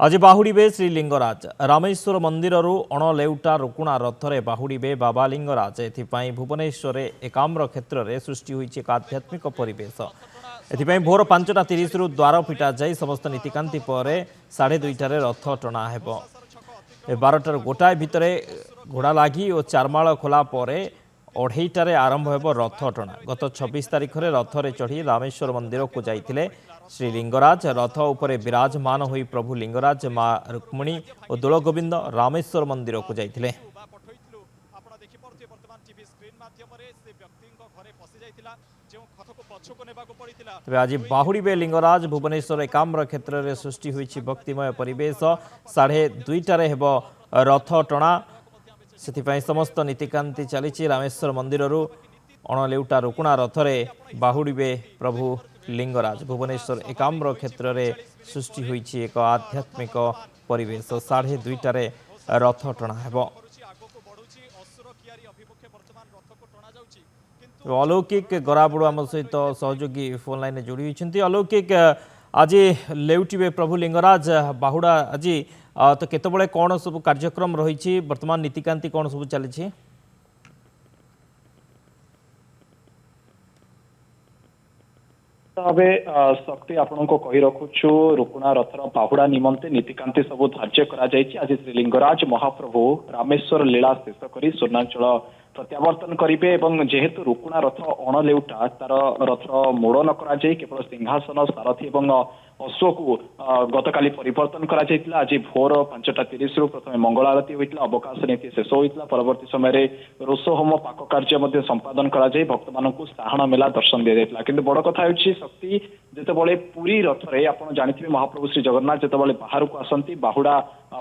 आज बाहुड़े श्रीलिंगराज रामेश्वर मंदिर अणलेउटा रुकुणा रथरे बाहुड़े बाबा लिंगराज एथिपाई भुवनेश्वर एकाम्र क्षेत्र में सृष्टि होइछि एक आध्यात्मिक परिवेश। एथिपाई भोर 5:30 रु द्वार फिटा जाई समस्त नीतिकांति पर 2:30 रथ टणा हेबो। 12 गोटाए भितर घोड़ा लागी और चारमाल खोला पर 2:30 आरंभ हेबो रथ टणा। गत 26 तारिख में रथरे चढ़ी रामेश्वर मंदिर को जाइथिले श्रीलिंगराज। रथ उपरे विराजमान होई प्रभु लिंगराज मां रुक्मिणी और दोल गोविंद रामेश्वर मंदिर को जाइथिले। तेज आज बाहुड़े लिंगराज भुवनेश्वर एकाम्र क्षेत्र में सृष्टि होइछि भक्तिमय परिवेश। 2:30 हेबो रथ टणा। से समस्त नीतिकांति चली रामेश्वर मंदिर अणलेउटा रुकुणा रथरे बाहुड़े प्रभु लिंगराज। भुवनेश्वर एकाम्र क्षेत्र में सृष्टि होइछि एक आध्यात्मिक परिवेश। 2:30 रथ टणा हेबो। अलौकिक गराबुड़ आम सहित सहयोगी फोन लाइन जोड़ी होती। अलौकिक आज लेउटिबे प्रभु लिंगराज बाहुड़ा आज तो केतबळे कौन सब कार्यक्रम रही वर्तमान नीतिकांति कौन सब चली? भावे शक्ति आपण को कही रखुछु रुकुणा रथर बाहुड़ा निमंते नीतिकांति सब धार्य करा जायछि। आज श्रीलिंगराज महाप्रभु रामेश्वर लीला शेष करी स्वर्णांचल प्रत्यावर्तन करेंगे। जेहेतु रुकुणा रथ अणलेउटा तार रथ मोड़ न करा जाय केवल सिंहासन सारथी और अश्व को गतकाली परिवर्तन करा जायतिला। आज भोर 5:30 रु प्रथम मंगल आरती होइतिला, अवकाश नीति शेष होइतिला। परवर्ती समय रोष होम पाक कार्य संपादन करा जाय भक्त मानकु साहण मेला दर्शन दिया जायतिला। किंतु बड़ कथा होछि शक्ति जेतेबळे पुरी रथरे आपण जानिथिबे महाप्रभु श्री जगन्नाथ जेतेबळे बाहर को आसंती बाहुड़ा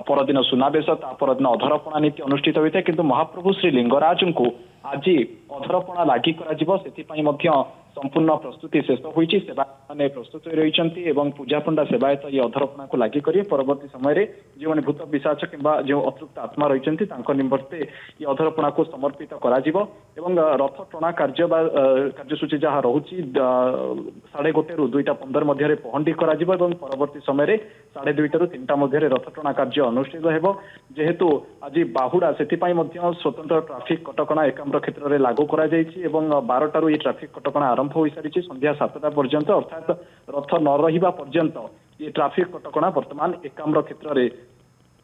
परदिन सुनावेश ता परदिन अधरपणा नीति अनुष्ठित होता है। किंतु महाप्रभु श्री लिंगराज को आज अधरपणा लागि करा जिवो सेथिपई मध्य संपूर्ण प्रस्तुति शेष होइछि। सेवा माने प्रस्तुत रही पूजा पंडा सेवायत ये अधरपणा को लागि करिए। परवर्ती समय जो मैंने भूत पिशाच किंबा जो अतृप्त आत्मा रही निम्ते ये अधरपणा को समर्पित करा जिवो एवं रथ टणा कार्यसूची जहाँ रोची 1:30 रु 2:15 मध्य पहंडी करा जिवो एवं परवर्ती समय 2:30 रु 3टा मध्य रथ टणा कार्य अनुष्ठित हेबो। जेहेतु आज बाहुड़ा सेथिपई मध्य स्वतंत्र ट्राफिक कटकणा एकाम्र क्षेत्र में लागू करा जायछि एवं 12 ये ट्राफिक कटकणा आरंभ हो सारी संध्या 7टा पर्यंत अर्थात रथ न रहिबा पर्यंत ये ट्राफिक कटकणा वर्तमान एकाम्र क्षेत्र में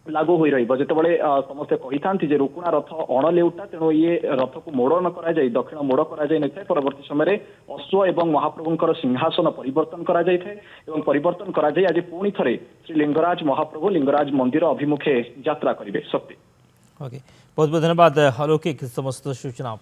लागू हो रही। जितेबाला समस्ते कही था रुकुणा रथ अणलेउटा तेणु ये रथ को मोड़ न करा जाय दक्षिण मोड़ करा जाय न परवर्ती समय अश्व एवं महाप्रभुंकर सिंहासन परिवर्तन करा जाय एवं परिवर्तन करा जाय आज पुणी थरे श्री लिंगराज महाप्रभु लिंगराज मंदिर अभिमुखे यात्रा करेंगे। शक्ति ओके, बहुत बहुत धन्यवाद अलौकिक समस्त सूचना।